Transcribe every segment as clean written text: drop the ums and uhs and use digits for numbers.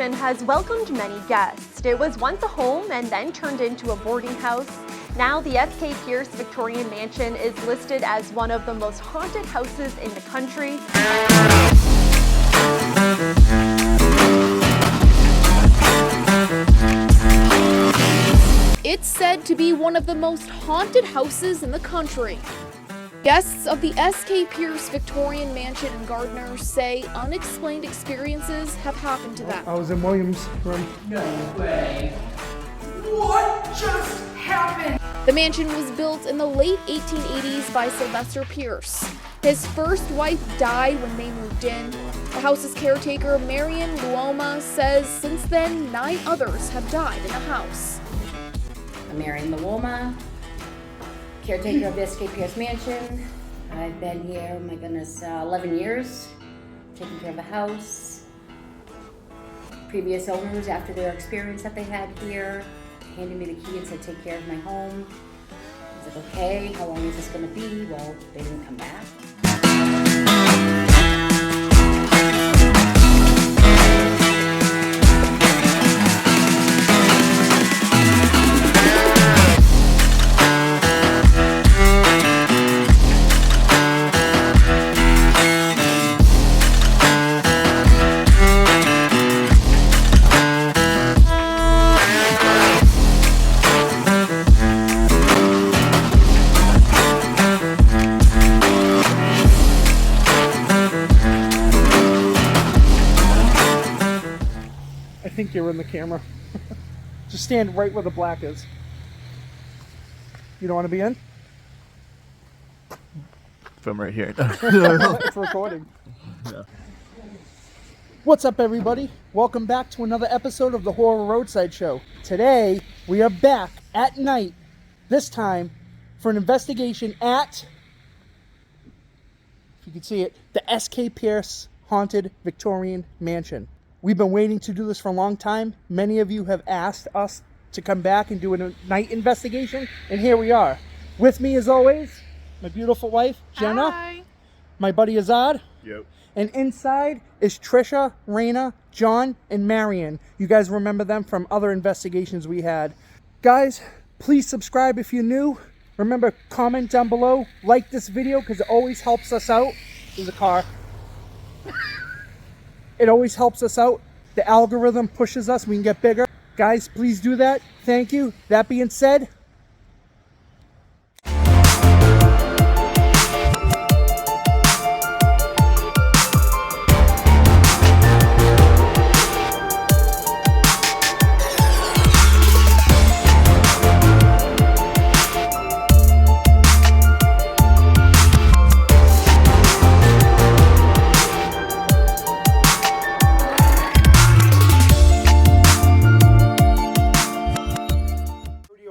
Mansion has welcomed many guests. It was once a home and then turned into a boarding house. Now the S.K Victorian Mansion is listed as one of the most haunted houses in the country. It's said to be one of the most haunted houses in the country. Guests of the S.K Pierce Victorian Mansion in Gardner say unexplained experiences have happened to them. I was in Williams' room. No way. What just happened? The mansion was built in the late 1880s by Sylvester Pierce. His first wife died when they moved in. The house's caretaker, Marion Luoma, says since then 9 others have died in the house. I'm Marion Luoma, caretaker of the S.K Pierce Mansion. I've been here, oh my goodness, 11 years, taking care of the house. Previous owners, after their experience that they had here, handed me the key and said, take care of my home. I was like, okay, how long is this gonna be? Well, they didn't come back. I think you're in the camera. Just stand right where the black is. You don't want to be in? From right here. It's recording. Yeah. What's up, everybody? Welcome back to another episode of the Horror Roadside Show. Today, we are back at night, this time, for an investigation at, if you can see it, the S.K Pierce Haunted Victorian Mansion. We've been waiting to do this for a long time. Many of you have asked us to come back and do a night investigation, and here we are. With me, as always, my beautiful wife, Jenna. Hi. My buddy Azad. Yep. And inside is Trisha, Raina, John, and Marion. You guys remember them from other investigations we had. Guys, please subscribe if you're new. Remember, comment down below. Like this video because it always helps us out. There's a car. It always helps us out. The algorithm pushes us. We can get bigger. Guys, please do that. Thank you. That being said,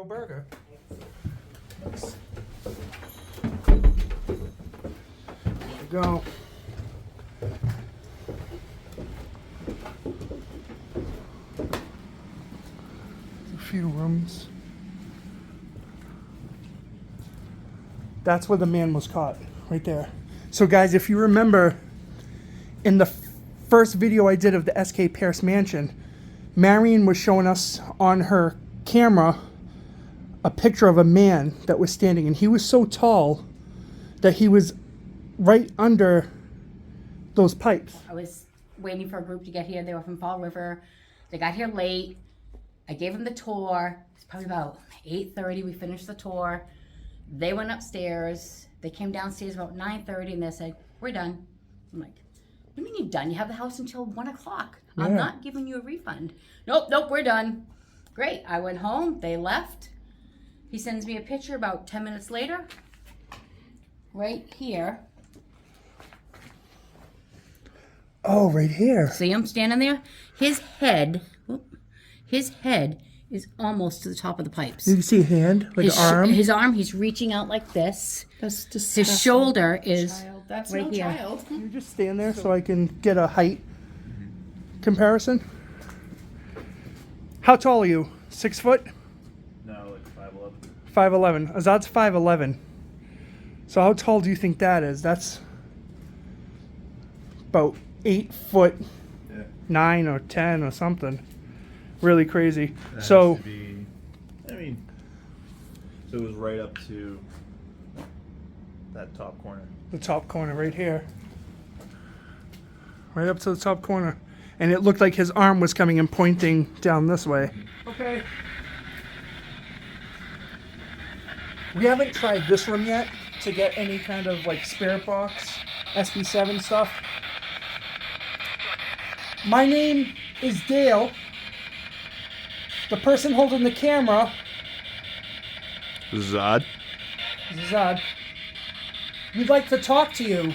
burger. There we go. A few rooms. That's where the man was caught, right there. So guys, if you remember, in the first video I did of the S.K Pierce Mansion, Marion was showing us on her camera a picture of a man that was standing, and he was so tall that he was right under those pipes. I was waiting for a group to get here. They were from Fall River. They got here late. I gave them the tour. It's probably about 8:30. We finished the tour. They went upstairs. They came downstairs about 9:30, and they said, we're done. I'm like, what do you mean you're done? You have the house until 1 o'clock. I'm not giving you a refund. Nope, we're done. Great. I went home. They left. He sends me a picture about 10 minutes later. Right here. Oh, right here. See him standing there? His head is almost to the top of the pipes. You can see a hand, like an arm. His arm, he's reaching out like this. That's disgusting. His shoulder is That's right no here. child. Can you just stand there so I can get a height comparison? How tall are you? 6 foot? No, like 5'11". 5'11". Azad's 5'11". So how tall do you think that is? That's about 8 foot, Yeah. 9 or 10 or something. Really crazy. That So has to be, I mean, so it was right up to that top corner. the top corner right here. Right up to the top corner. And it looked like his arm was coming and pointing down this way. Okay. We haven't tried this room yet to get any kind of like spirit box, SB7 stuff. My name is Dale. The person holding the camera Zod? is Zod. We'd like to talk to you.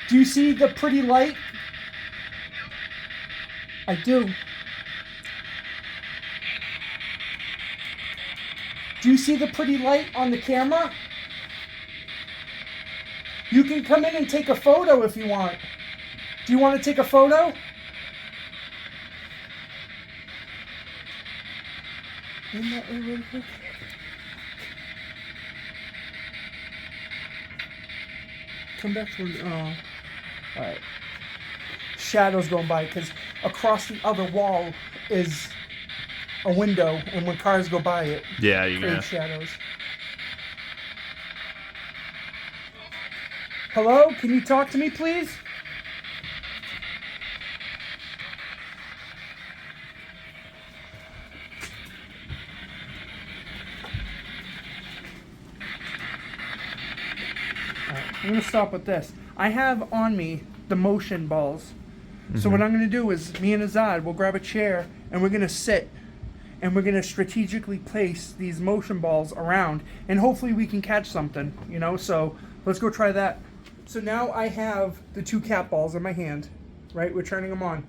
Do you see the pretty light? I do. Do you see the pretty light on the camera? You can come in and take a photo if you want. Do you want to take a photo? In that way really quick. Come back to alright. Shadows going by because across the other wall is a window, and when cars go by it Yeah, you're creates gonna. shadows. Hello? Can you talk to me, please? Alright, I'm going to stop with this. I have on me the motion balls. So what I'm going to do is, me and Azad will grab a chair, and we're going to sit, and we're going to strategically place these motion balls around, and hopefully we can catch something, you know? So let's go try that. So now I have the 2 cat balls in my hand, right? We're turning them on.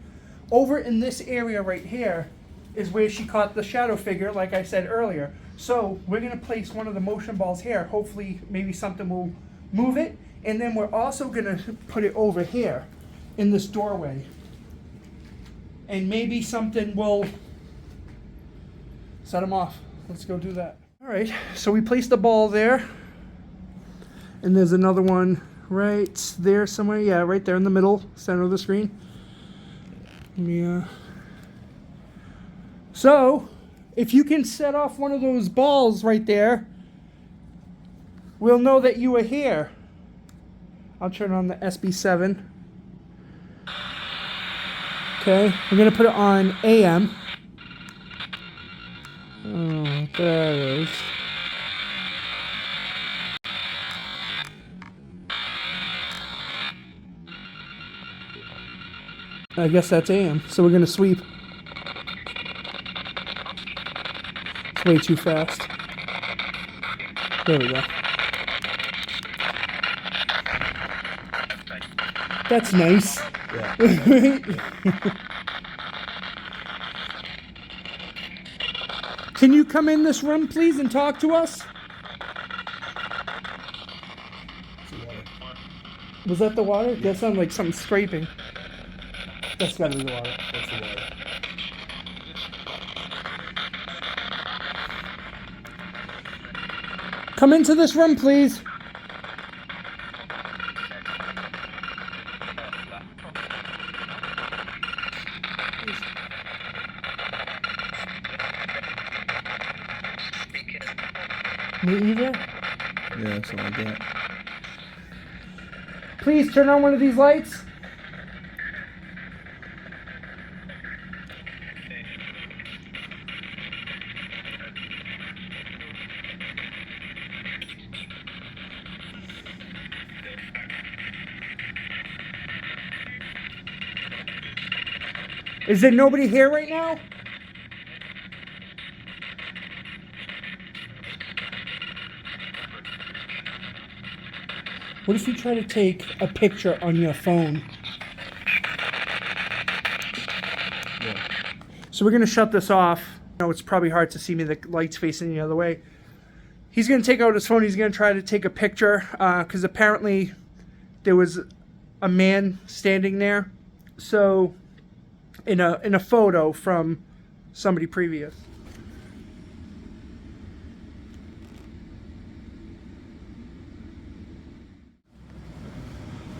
Over in this area right here is where she caught the shadow figure, like I said earlier. So we're going to place one of the motion balls here. Hopefully maybe something will move it. And then we're also going to put it over here in this doorway. And maybe something will set them off. Let's go do that. All right, so we placed the ball there. And there's another one right there somewhere. Yeah, right there in the middle, center of the screen. Yeah. So, if you can set off one of those balls right there, we'll know that you are here. I'll turn on the SB7. Okay, we're going to put it on AM. Oh, there it is. I guess that's AM, so we're going to sweep. It's way too fast. There we go. That's nice. Yeah. Can you come in this room, please, and talk to us? Was that the water? That sounded like something scraping. That's gotta be the water. That's the water. Come into this room, please. Me either? Yeah, something like that. Please turn on one of these lights. Is there nobody here right now? What if you try to take a picture on your phone? Yeah. So we're going to shut this off. You know, it's probably hard to see me, the light's facing the other way. He's going to take out his phone. He's going to try to take a picture because apparently there was a man standing there. So in a photo from somebody previous.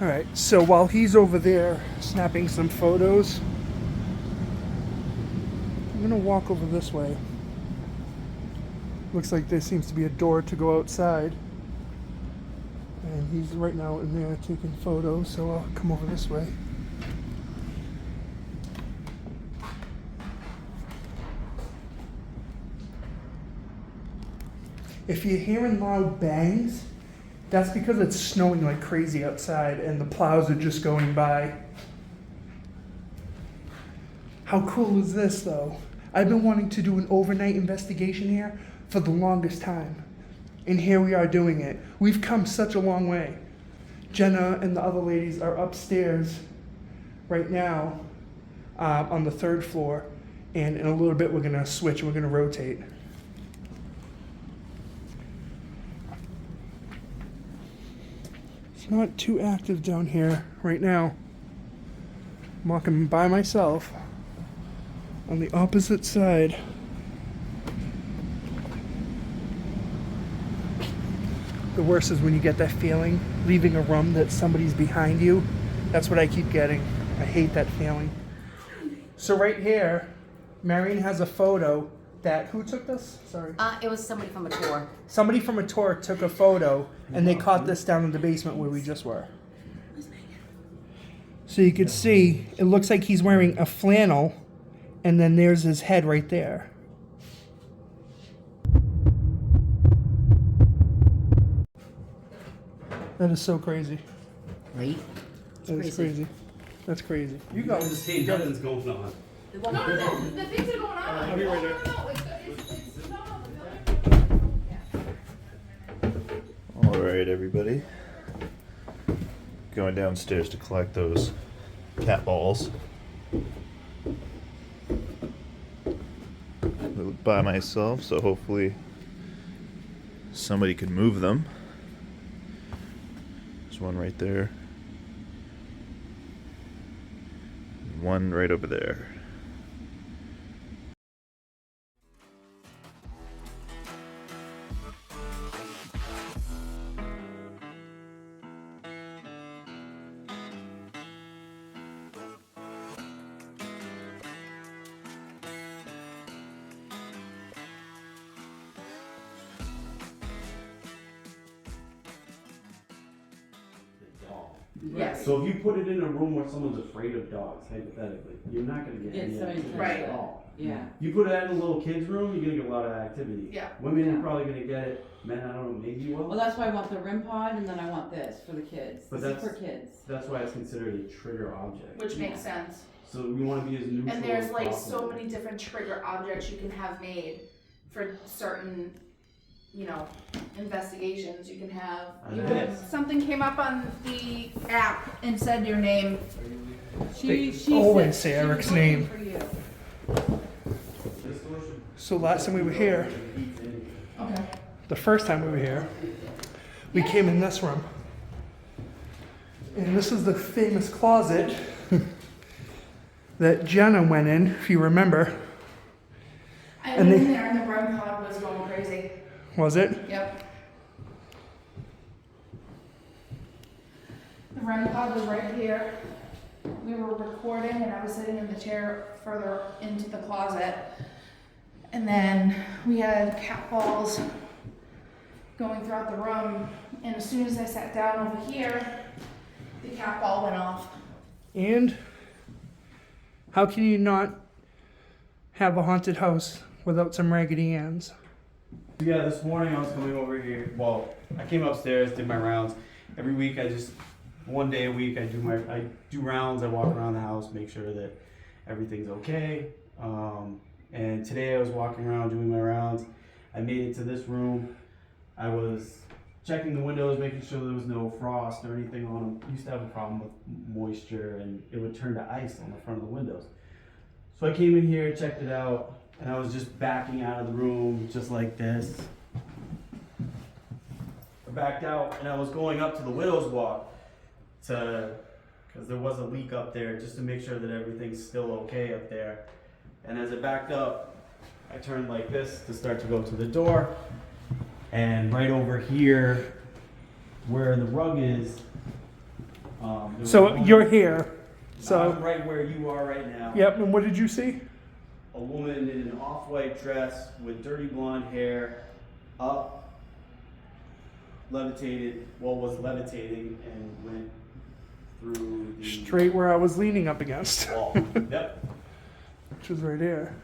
All right, so while he's over there snapping some photos, I'm gonna walk over this way. Looks like there seems to be a door to go outside. And he's right now in there taking photos, so I'll come over this way. If you're hearing loud bangs, that's because it's snowing like crazy outside and the plows are just going by. How cool is this though? I've been wanting to do an overnight investigation here for the longest time. And here we are doing it. We've come such a long way. Jenna and the other ladies are upstairs right now on the 3rd floor. And in a little bit we're gonna switch and we're gonna rotate. It's not too active down here right now. I'm walking by myself on the opposite side. The worst is when you get that feeling leaving a room that somebody's behind you. That's what I keep getting. I hate that feeling. So right here, Marion has a photo that, who took this? Sorry. It was somebody from a tour. Somebody from a tour took a photo and they caught this down in the basement where we just were. So you could see, it looks like he's wearing a flannel and then there's his head right there. That is so crazy. Right? That is crazy. That's crazy. You go. The same nothing's going on. No, the things are going on. I'll be right there. No, it's not. All right, everybody. Going downstairs to collect those cat balls. By myself, so hopefully somebody can move them. There's one right there. One right over there. Yes. So if you put it in a room where someone's afraid of dogs, hypothetically, you're not going to get any activity at all. Yeah. You put that in a little kid's room, you're going to get a lot of activity. Yeah. Women are probably going to get it. Men, I don't know, maybe you will. Well, that's why I want the REM pod, and then I want this for the kids. But This is that's- for kids. That's why it's considered a trigger object. Which makes sense. So we want to be as neutral And there's as like possible. so many different trigger objects you can have made for certain, you know, investigations. You can have, And even this. if something came up on the app and said your name. They always say Eric's name. For you. So last time we were here, Okay. the first time we were here, we came in this room. And this is the famous closet that Jenna went in, if you remember. I And went they- in there and the REM pod was going crazy. Was it? Yep. The REM pod was right here. We were recording and I was sitting in the chair further into the closet. And then we had cat balls going throughout the room. And as soon as I sat down over here, the cat ball went off. And how can you not have a haunted house without some Raggedy Anns? Yeah, this morning I was coming over here. Well, I came upstairs, did my rounds. Every week one day a week I do rounds, I walk around the house, make sure that everything's okay. And today I was walking around doing my rounds. I made it to this room. I was checking the windows, making sure there was no frost or anything on them. I used to have a problem with moisture and it would turn to ice on the front of the windows. So I came in here, checked it out, and I was just backing out of the room just like this. I backed out and I was going up to the widow's walk because there was a leak up there, just to make sure that everything's still okay up there. And as I backed up, I turned like this to start to go to the door. And right over here, where the rug is, There was So one- you're here. I'm So, right where you are right now. yep. And what did you see? A woman in an off-white dress with dirty blonde hair, up, levitated, was levitating and went through the Straight where I was leaning up against, wall. Yep. which was right here.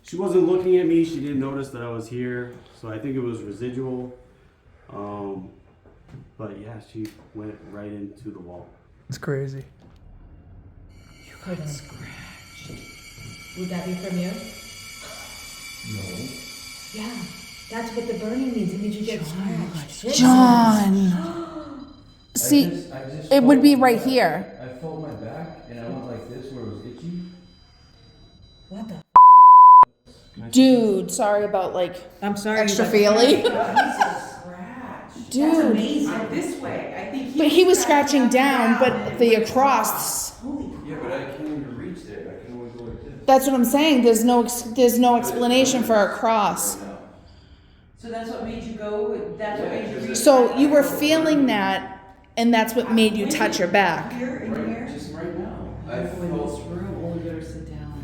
She wasn't looking at me. She didn't notice that I was here, so I think it was residual. But yeah, she went right into the wall. It's crazy. You got scratched. Would that be from you? No. Yeah, that's what the burning means. It means you get scratched. John. See, I just it would felt be my right back. here. I felt my back and I went like this where it was itchy. What the? Dude, sorry about like I'm sorry. extra but- feely. Scratch. Dude. That's amazing. This way. I think But he was scratching down, but the across. Yeah, but I can't even reach there. I can only go like this. That's what I'm saying. There's no explanation for across. So that's what made you go. That's what made you reach. So you were feeling that, and that's what made you touch your back. Here and Right, here. just right now. I In this felt room. Oh, you better sit down.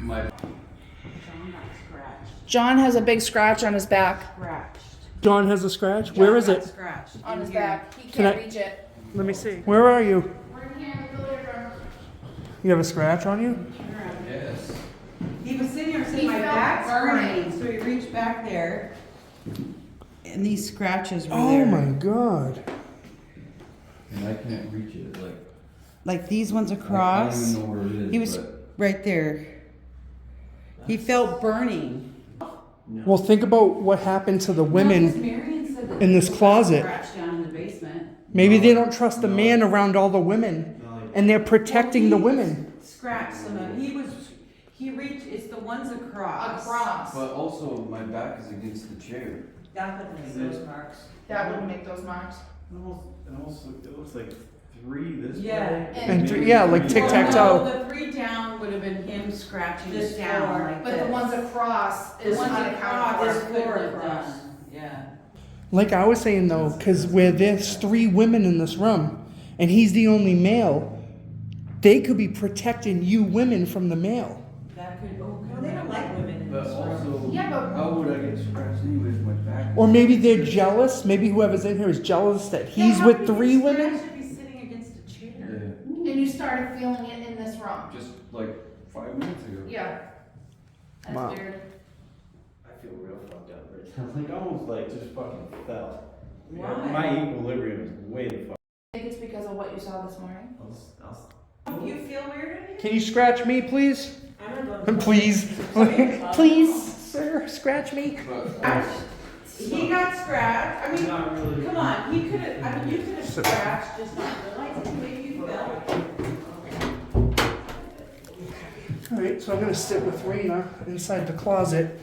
my John got scratched. John has a big scratch on his back. Scratched. John has a scratch. Where is John it? got Scratched. On in his here. back. He Can can't I- reach it. Let me see. Where are you? We're in here in the living room. You have a scratch on you? yes. He was sitting here saying He my felt back's burning. burning, so he reached back there, and these scratches were Oh there. my god. And I can't reach it. Like these ones I don't across. even know where it is. He was but right there. He felt burning. Well, think about what happened to the women. Marion said that in this people got closet. Scratched down in the basement. Maybe they don't trust the man around all the women, and they're protecting the women. Scratched some of. He reached. It's the ones across. Across. But also, my back is against the chair. That would make those marks. That would make those marks. It looks like 3 this Yeah. way. And yeah, like tic-tac-toe. No, the 3 down would have been him scratching This this down. floor, Like But this. the ones across The is ones unaccounted across for. couldn't have done. Yeah. Like I was saying though, because where there's 3 women in this room, and he's the only male, they could be protecting you women from the male. That could. Oh, No, they don't like women in But this room. also, Yeah, but- how would I get scratched anyway if my back? Or maybe they're jealous. Maybe whoever's in here is jealous that he's with 3 women. Should be sitting against a chair. Yeah, And you started feeling it in this room. just like 5 minutes ago. Yeah. That's Wow. weird. I feel real fucked up right now. Like almost like just fucking fell. Why? My equilibrium is way the fuck. I think it's because of what you saw this morning. You feel weird? Can you scratch me, please? I'm not going to. Please, please, sir, scratch me. But He got scratched. I mean, Not really. come on. He could have. I mean, you could have scratched, just not realizing. Maybe you fell. All right, so I'm gonna sit with Raina inside the closet.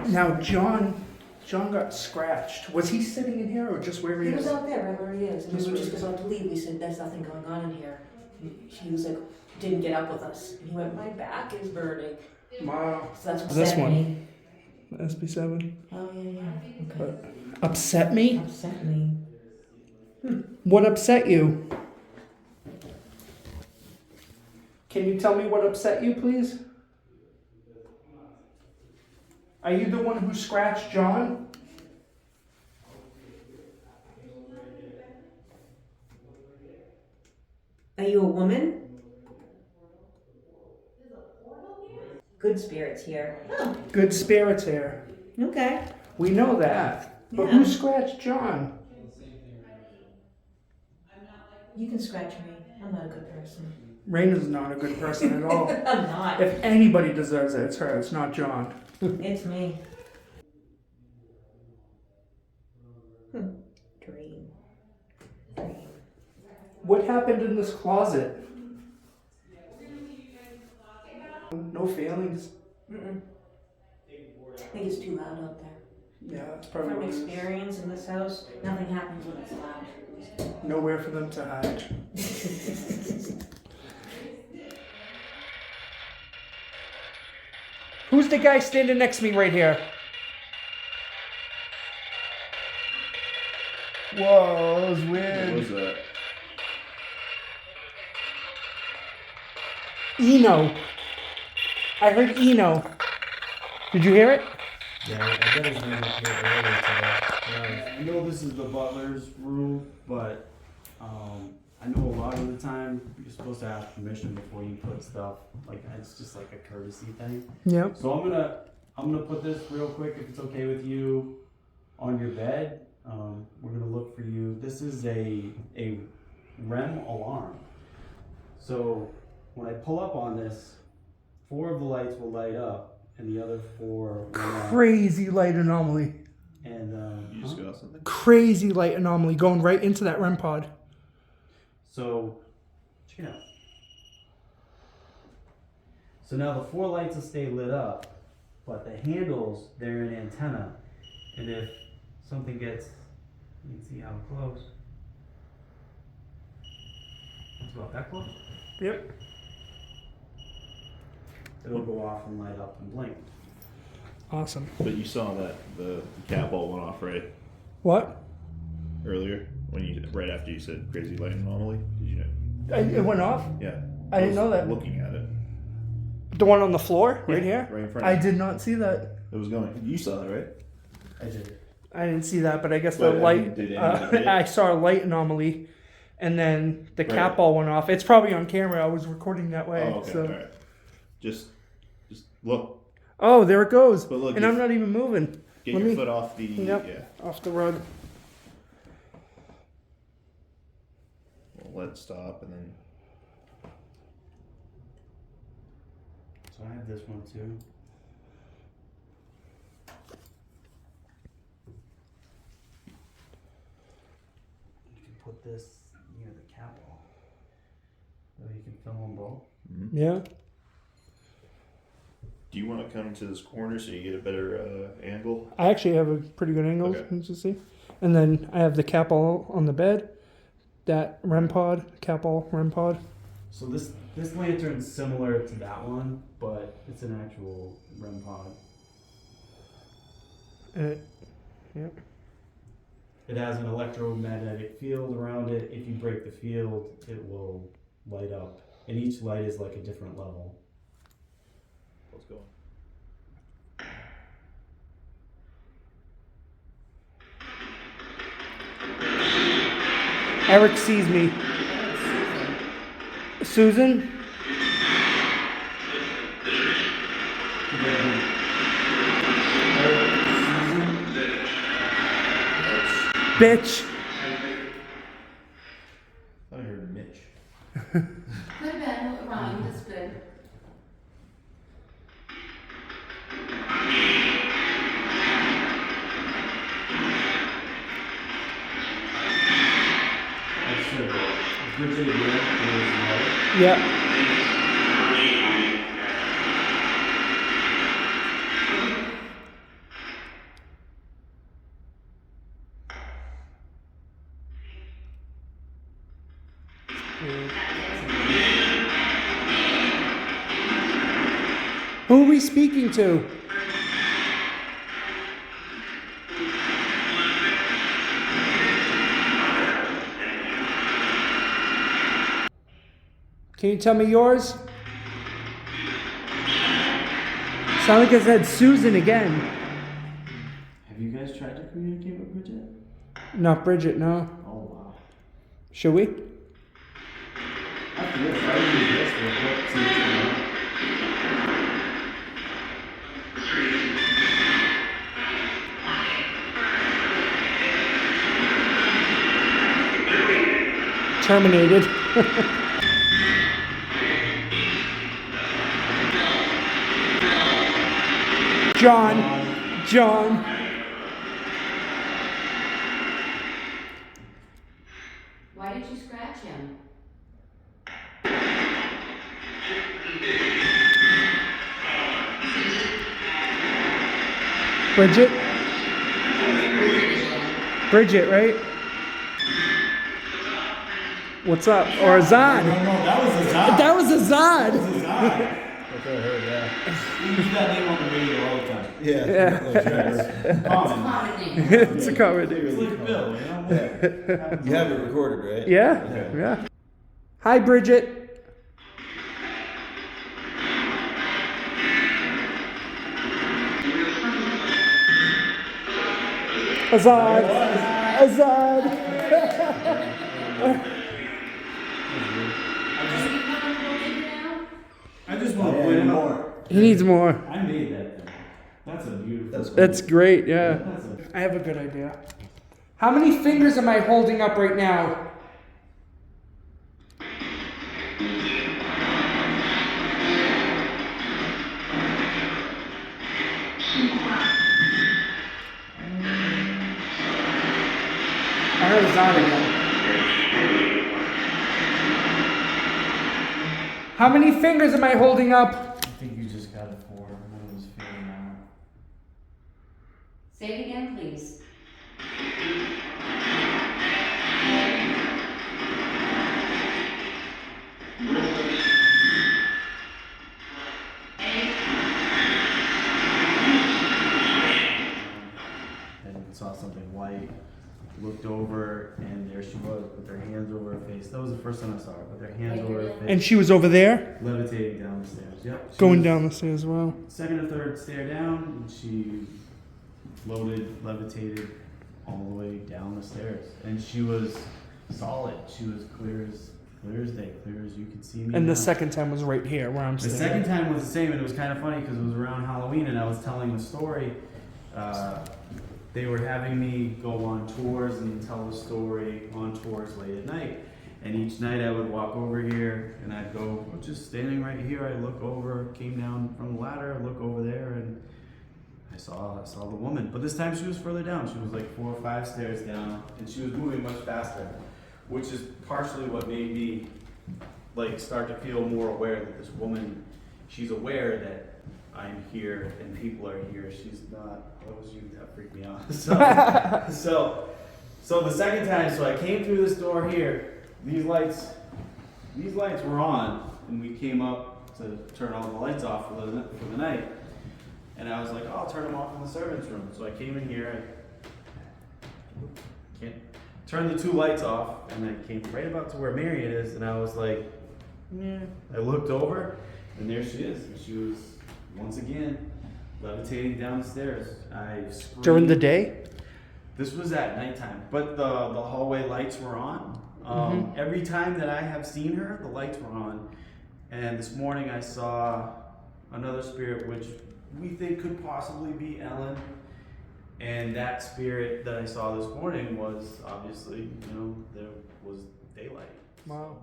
Now, John got scratched. Was he sitting in here or just where he He was is? out there, right where he is, and Just we were where just he is. about to leave, we said, there's nothing going on in here. He was like, didn't get up with us, and he went, my back is burning. Wow. So that's what This upset one. me. SB7. Oh, yeah, okay. Upset me? Upset me. What upset you? Can you tell me what upset you, please? Are you the one who scratched John? Are you a woman? Good spirits here. Oh, Good spirits here. okay. We know that. But Yeah. who scratched John? You can scratch me. I'm not a good person. Raina's not a good person at all. I'm not. If anybody deserves it, it's her. It's not John. It's me. Dream. What happened in this closet? No feelings. Mm-mm. I think it's too loud out there. Yeah, that's probably From what it is. experience in this house, nothing happens when it's loud. Nowhere for them to hide. Who's the guy standing next to me right here? Whoa, that was What weird. was that? Eno. I heard Eno. Did you hear it? Yeah, I got his name up here earlier today. I know this is the butler's room, but I know a lot of the time you're supposed to ask permission before you put stuff. Like it's just like a courtesy thing. Yep. So I'm gonna put this real quick if it's okay with you on your bed. We're gonna look for you. This is a REM alarm. So when I pull up on this, 4 of the lights will light up, and the other 4 will not. Crazy light anomaly. And You just got something? Crazy light anomaly going right into that REM pod. so check it out. So now the 4 lights will stay lit up, but the handles, they're an antenna, and if something gets, you can see how close. It's about that close. Yep. It'll go off and light up and blink. Awesome. But you saw that the cat ball went off right What? earlier when you right after you said crazy light anomaly. Did you know? It went off? Yeah. I didn't know that. Looking at it. The one on the floor? Right Yeah, here? right in front I of you. did not see that. It was going. You saw that, right? I did. I didn't see that, but I guess But, the I light. mean, did anyone hit it? I saw a light anomaly, and then the Right. cat ball went off. It's probably on camera. I was recording that way. Oh, okay. So. All right. Just look. Oh, there it goes. But look, and I'm not even moving. Get Let your me- foot off the. Yep. Yeah. Off the rug. We'll let it stop and then. So I have this one too. You can put this near the cat ball, so you can film them both. Yeah. Do you want to come to this corner so you get a better angle? I actually have a pretty good angle, Okay. as you see. And then I have the cat ball on the bed. That REM pod, cat ball, REM pod. So this lantern's similar to that one, but it's an actual REM pod. Yep. It has an electromagnetic field around it. If you break the field, it will light up. And each light is like a different level. Let's go. Eric sees me. Susan? Bitch. I heard Mitch. Could have been rhymed. That's good. That's Bridget here. Yeah. Who are we speaking to? Can you tell me yours? Sound like I said Susan again. Have you guys tried to communicate with Bridget? Not Bridget, no. Oh wow. Should we? After this, I would do this real quick. See what's going on. Terminated. John. Why did you scratch him? Bridget? Bridget, right? What's up? Or Azad? No, that was a Zod. That was Azad. Okay, still heard that. You use that name on the radio all the time. Yeah. Common. Common name. It's a common It's name. like Bill, you know? Yeah. You have it recorded, right? Yeah, Okay. yeah. Hi, Bridget. Azad. Azad. I just want to point out. He needs more. I made that thing. That's a beautiful. That's cool. That's great, yeah. That's a, I have a good idea. How many fingers am I holding up right now? I heard Azad again. How many fingers am I holding up? I think you just got it for. I was feeling out. Say it again, please. And saw something white, looked over, and there she was with her hands over her face. That was the first time I saw her, with her hands over her face. And she was over there, Levitating down the stairs. Yep. She going was down the stairs as well. Second or third stair down, and she floated, levitated all the way down the stairs. And she was solid. She was clear as day, clear as you could see me. And now. the second time was right here where I'm The sitting. second time was the same, and it was kind of funny because it was around Halloween, and I was telling the story. They were having me go on tours and tell the story on tours late at night. And each night I would walk over here, and I'd go, just standing right here, I look over, came down from the ladder, I look over there, and I saw the woman. But this time she was further down. She was like 4 or 5 stairs down, and she was moving much faster, which is partially what made me like start to feel more aware that this woman, she's aware that I'm here and people are here. She's not. What was you? That freaked me out. So the second time, so I came through this door here. These lights were on, and we came up to turn all the lights off for the night. And I was like, oh, I'll turn them off in the servants' room. So I came in here. I can't turn the 2 lights off, and I came right about to where Marion is, and I was like, yeah. I looked over, and there she is. And she was once again levitating down the stairs. I screamed. During the day? This was at nighttime, but the hallway lights were on. Every time that I have seen her, the lights were on. And this morning I saw another spirit, which we think could possibly be Ellen. And that spirit that I saw this morning was obviously, there was daylight. Wow.